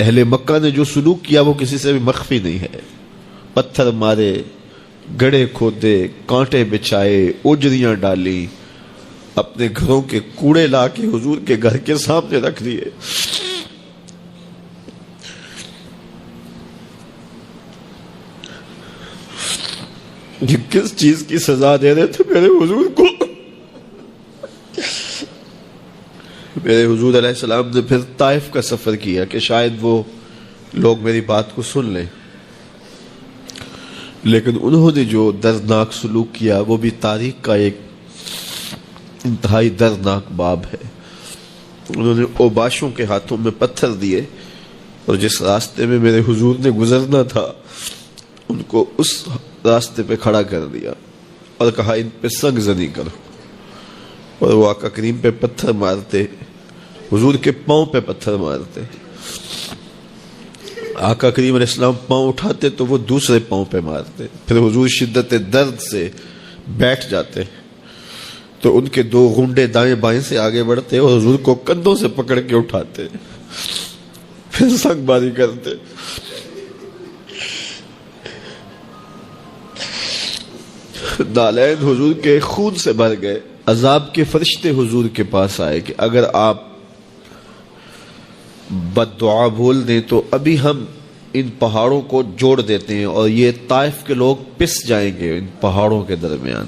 اہل مکہ نے جو سلوک کیا وہ کسی سے بھی مخفی نہیں ہے. پتھر مارے، گڑھے کھودے، کانٹے بچھائے، اجریاں ڈالی، اپنے گھروں کے کوڑے لا کے حضور کے گھر کے سامنے رکھ دیے. یہ کس چیز کی سزا دے رہے تھے میرے حضور کو؟ میرے حضور علیہ السلام نے پھر طائف کا سفر کیا کہ شاید وہ لوگ میری بات کو سن لیں، لیکن انہوں نے جو دردناک سلوک کیا وہ بھی تاریخ کا ایک انتہائی دردناک باب ہے. انہوں نے اوباشوں کے ہاتھوں میں پتھر دیے اور جس راستے میں میرے حضور نے گزرنا تھا ان کو اس راستے پہ کھڑا کر دیا اور کہا ان پہ سنگ زنی کرو. اور وہ آقا کریم پہ پتھر مارتے، حضور کے پاؤں پہ پتھر مارتے. آقا کریم علیہ السلام پاؤں اٹھاتے تو وہ دوسرے پاؤں پہ مارتے. پھر حضور شدت درد سے بیٹھ جاتے تو ان کے دو گھنڈے دائیں بائیں سے آگے بڑھتے اور حضور کو کندھوں سے پکڑ کے اٹھاتے، پھر سنگ باری کرتے. نالین حضور کے خون سے بھر گئے. عذاب کے فرشتے حضور کے پاس آئے کہ اگر آپ بد دعا بول دیں تو ابھی ہم ان پہاڑوں کو جوڑ دیتے ہیں اور یہ طائف کے لوگ پس جائیں گے ان پہاڑوں کے درمیان.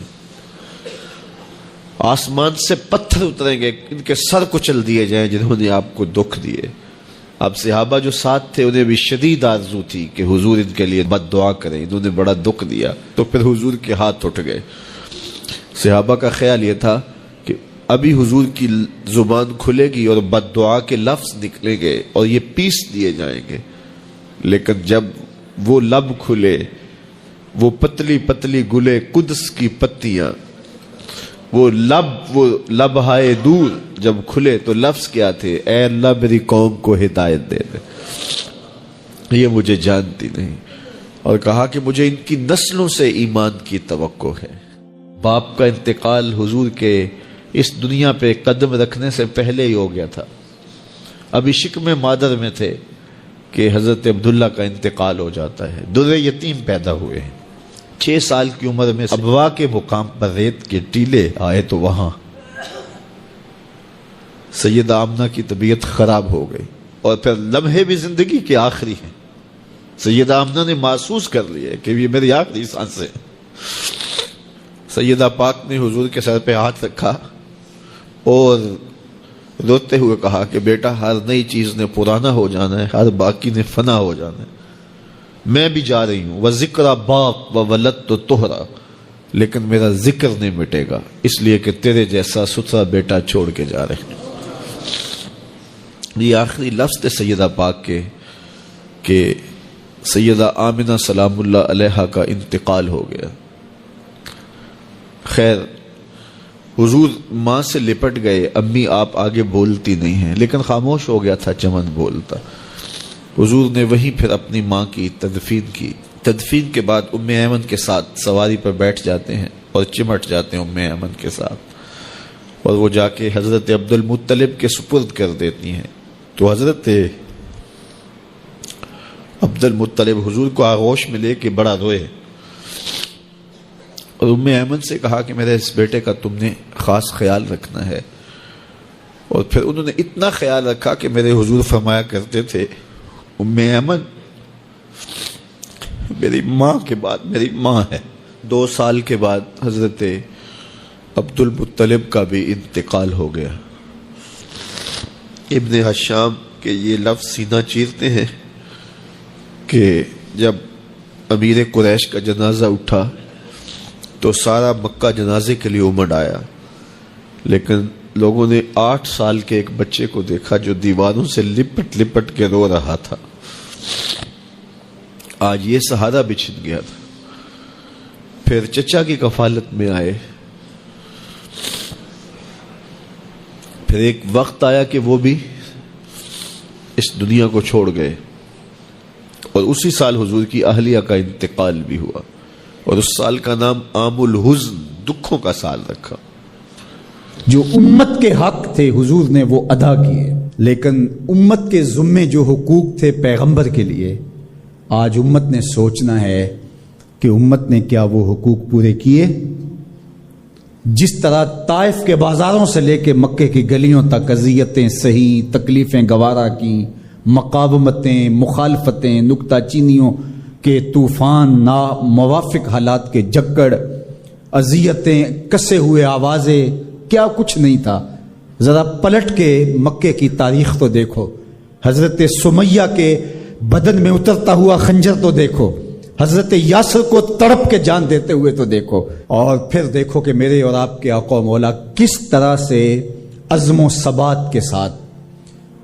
آسمان سے پتھر اتریں گے، ان کے سر کچل دیے جائیں جنہوں نے آپ کو دکھ دیے. اب صحابہ جو ساتھ تھے انہیں بھی شدید آرزو تھی کہ حضور ان کے لیے بد دعا کریں، انہوں نے بڑا دکھ دیا. تو پھر حضور کے ہاتھ اٹھ گئے. صحابہ کا خیال یہ تھا کہ ابھی حضور کی زبان کھلے گی اور بد دعا کے لفظ نکلیں گے اور یہ پیس دیے جائیں گے. لیکن جب وہ لب کھلے، وہ پتلی پتلی گلے قدس کی پتیاں، وہ لب ہائے دور جب کھلے تو لفظ کیا تھے؟ اے اللہ میری قوم کو ہدایت دے دے، یہ مجھے جانتی نہیں. اور کہا کہ مجھے ان کی نسلوں سے ایمان کی توقع ہے. باپ کا انتقال حضور کے اس دنیا پہ قدم رکھنے سے پہلے ہی ہو گیا تھا. ابھی شکم مادر میں تھے کہ حضرت عبداللہ کا انتقال ہو جاتا ہے. در یتیم پیدا ہوئے ہیں. 6 سال کی عمر میں ابوا کے مقام پر ریت کے ٹیلے آئے تو وہاں سیدہ آمنہ کی طبیعت خراب ہو گئی اور پھر لمحے بھی زندگی کے آخری ہیں. سیدہ آمنہ نے محسوس کر لیا کہ یہ میری آخری سانسیں. سیدہ پاک نے حضور کے سر پہ ہاتھ رکھا اور روتے ہوئے کہا کہ بیٹا ہر نئی چیز نے پرانا ہو جانا ہے، ہر باقی نے فنا ہو جانا ہے. میں بھی جا رہی ہوں، وَذِكْرَ بَاق وَوَلَدْتُ طُهْرًا، لیکن میرا ذکر نہیں مٹے گا اس لیے کہ تیرے جیسا ستھرا بیٹا چھوڑ کے جا رہے ہیں. یہ آخری لفظ تھے سیدہ پاک کے کہ سیدہ آمنہ سلام اللہ علیہا کا انتقال ہو گیا. خیر حضور ماں سے لپٹ گئے. امی آپ آگے بولتی نہیں ہیں، لیکن خاموش ہو گیا تھا چمن بولتا. حضور نے وہیں پھر اپنی ماں کی تدفین کی. تدفین کے بعد ام ایمن کے ساتھ سواری پر بیٹھ جاتے ہیں اور چمٹ جاتے ہیں ام ایمن کے ساتھ، اور وہ جا کے حضرت عبد المطلب کے سپرد کر دیتی ہیں. تو حضرت عبد المطلب حضور کو آغوش میں لے کے بڑا روئے اور ام ایمن سے کہا کہ میرے اس بیٹے کا تم نے خاص خیال رکھنا ہے. اور پھر انہوں نے اتنا خیال رکھا کہ میرے حضور فرمایا کرتے تھے ام ایمن میری ماں کے بعد میری ماں ہے. 2 سال کے بعد حضرت عبد المطلب کا بھی انتقال ہو گیا. ابن حشام کے یہ لفظ سینہ چیرتے ہیں کہ جب امیر قریش کا جنازہ اٹھا تو سارا مکہ جنازے کے لیے امڑ آیا، لیکن لوگوں نے 8 سال کے ایک بچے کو دیکھا جو دیواروں سے لپٹ لپٹ کے رو رہا تھا. آج یہ سہارا بچھن گیا تھا. پھر چچا کی کفالت میں آئے. پھر ایک وقت آیا کہ وہ بھی اس دنیا کو چھوڑ گئے اور اسی سال حضور کی اہلیہ کا انتقال بھی ہوا اور اس سال کا نام عام الحزن، دکھوں کا سال رکھا. جو امت کے حق تھے حضور نے وہ ادا کیے. لیکن امت کے ذمے جو حقوق تھے پیغمبر کے لیے، آج امت نے سوچنا ہے کہ امت نے کیا وہ حقوق پورے کیے؟ جس طرح طائف کے بازاروں سے لے کے مکے کی گلیوں تک اذیتیں سہی، تکلیفیں گوارا کی، مقاومتیں، مخالفتیں، نکتہ چینیوں کے طوفان، ناموافق حالات کے جکڑ، اذیتیں، کسے ہوئے آوازیں، کیا کچھ نہیں تھا۔ ذرا پلٹ کے مکے کی تاریخ تو دیکھو، حضرت سمیہ کے بدن میں اترتا ہوا خنجر تو دیکھو، حضرت یاسر کو تڑپ کے جان دیتے ہوئے تو دیکھو، اور پھر دیکھو کہ میرے اور آپ کے آقا و مولا کس طرح سے عزم و ثبات کے ساتھ،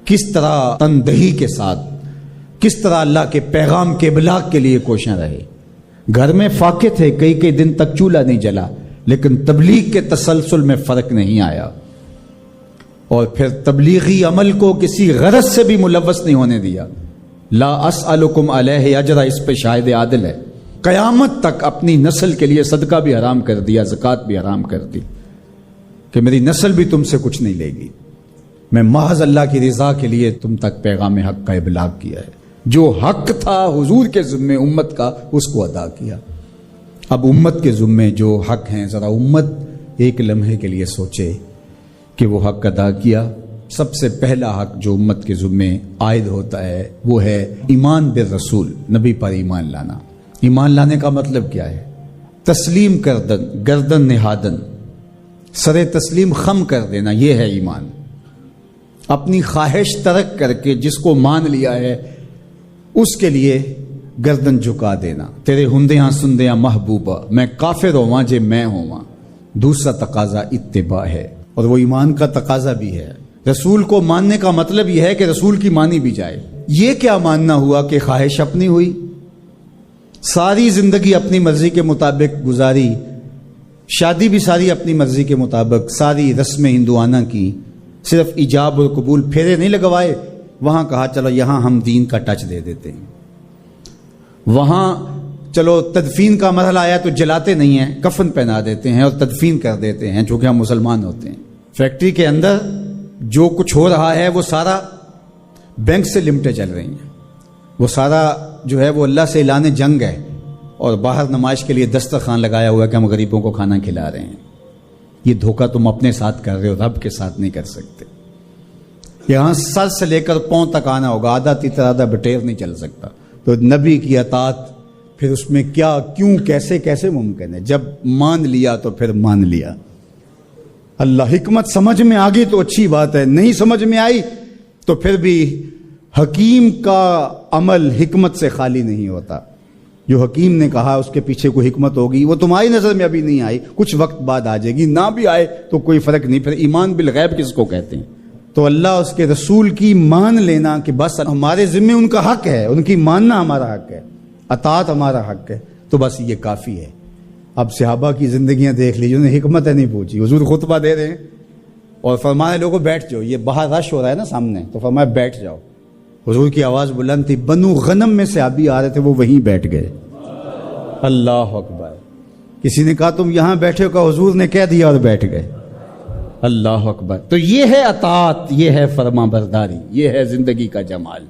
کس طرح تندہی کے ساتھ، کس طرح اللہ کے پیغام کے ابلاغ کے لیے کوشاں رہے۔ گھر میں فاقے تھے، کئی دن تک چولہا نہیں جلا، لیکن تبلیغ کے تسلسل میں فرق نہیں آیا، اور پھر تبلیغی عمل کو کسی غرض سے بھی ملوث نہیں ہونے دیا۔ لا اسألکم علیہ اجرا، اس پہ شاہد عادل ہے۔ قیامت تک اپنی نسل کے لیے صدقہ بھی حرام کر دیا، زکوٰۃ بھی حرام کر دی، کہ میری نسل بھی تم سے کچھ نہیں لے گی، میں محض اللہ کی رضا کے لیے تم تک پیغام حق کا ابلاغ کیا ہے۔ جو حق تھا حضور کے ذمے امت کا، اس کو ادا کیا۔ اب امت کے ذمے جو حق ہیں، ذرا امت ایک لمحے کے لیے سوچے کہ وہ حق ادا کیا۔ سب سے پہلا حق جو امت کے ذمے عائد ہوتا ہے وہ ہے ایمان بالرسول، نبی پر ایمان لانا۔ ایمان لانے کا مطلب کیا ہے؟ تسلیم کردن، گردن نہادن، سر تسلیم خم کر دینا، یہ ہے ایمان۔ اپنی خواہش ترک کر کے جس کو مان لیا ہے اس کے لیے گردن جھکا دینا۔ تیرے ہندیاں سندیاں محبوبہ، میں کافر ہواں جے میں ہواں۔ دوسرا تقاضا اتباع ہے، اور وہ ایمان کا تقاضا بھی ہے۔ رسول کو ماننے کا مطلب یہ ہے کہ رسول کی مانی بھی جائے۔ یہ کیا ماننا ہوا کہ خواہش اپنی ہوئی، ساری زندگی اپنی مرضی کے مطابق گزاری، شادی بھی ساری اپنی مرضی کے مطابق، ساری رسمیں ہندوانہ کی، صرف ایجاب اور قبول، پھیرے نہیں لگوائے، وہاں کہا چلو یہاں ہم دین کا ٹچ دے دیتے ہیں، وہاں چلو تدفین کا مرحلہ آیا تو جلاتے نہیں ہیں، کفن پہنا دیتے ہیں اور تدفین کر دیتے ہیں چونکہ ہم مسلمان ہوتے ہیں۔ فیکٹری کے اندر جو کچھ ہو رہا ہے وہ سارا بینک سے لمٹیں چل رہی ہیں، وہ سارا جو ہے وہ اللہ سے اعلان جنگ ہے، اور باہر نمائش کے لیے دسترخوان لگایا ہوا ہے کہ ہم غریبوں کو کھانا کھلا رہے ہیں۔ یہ دھوکہ تم اپنے ساتھ کر رہے ہو، رب کے ساتھ نہیں کر سکتے۔ یہاں سر سے لے کر پاؤں تک آنا ہوگا، آدھا تیتر آدھا بٹیر نہیں چل سکتا۔ تو نبی کی اطاعت پھر اس میں کیا، کیوں، کیسے ممکن ہے؟ جب مان لیا تو پھر مان لیا۔ اللہ حکمت سمجھ میں آ گئی تو اچھی بات ہے، نہیں سمجھ میں آئی تو پھر بھی حکیم کا عمل حکمت سے خالی نہیں ہوتا۔ جو حکیم نے کہا اس کے پیچھے کوئی حکمت ہوگی، وہ تمہاری نظر میں ابھی نہیں آئی، کچھ وقت بعد آ جائے گی، نہ بھی آئے تو کوئی فرق نہیں۔ پھر ایمان بالغیب کس کو کہتے ہیں؟ تو اللہ اس کے رسول کی مان لینا کہ بس ہمارے ذمہ ان کا حق ہے، ان کی ماننا ہمارا حق ہے، اطاعت ہمارا حق ہے، تو بس یہ کافی ہے۔ اب صحابہ کی زندگیاں دیکھ لیجیے، انہیں حکمت نہیں پوچھی۔ حضور خطبہ دے رہے ہیں اور فرمانے لوگوں بیٹھ جاؤ، یہ باہر رش ہو رہا ہے نا سامنے، تو فرمایا بیٹھ جاؤ۔ حضور کی آواز بلند تھی، بنو غنم میں صحابی آ رہے تھے، وہ وہیں بیٹھ گئے۔ اللہ اکبر۔ کسی نے کہا تم یہاں بیٹھے ہو، کہ حضور نے کہہ دیا اور بیٹھ گئے۔ اللہ اکبر۔ تو یہ ہے اطاعت، یہ ہے فرما برداری، یہ ہے زندگی کا جمال۔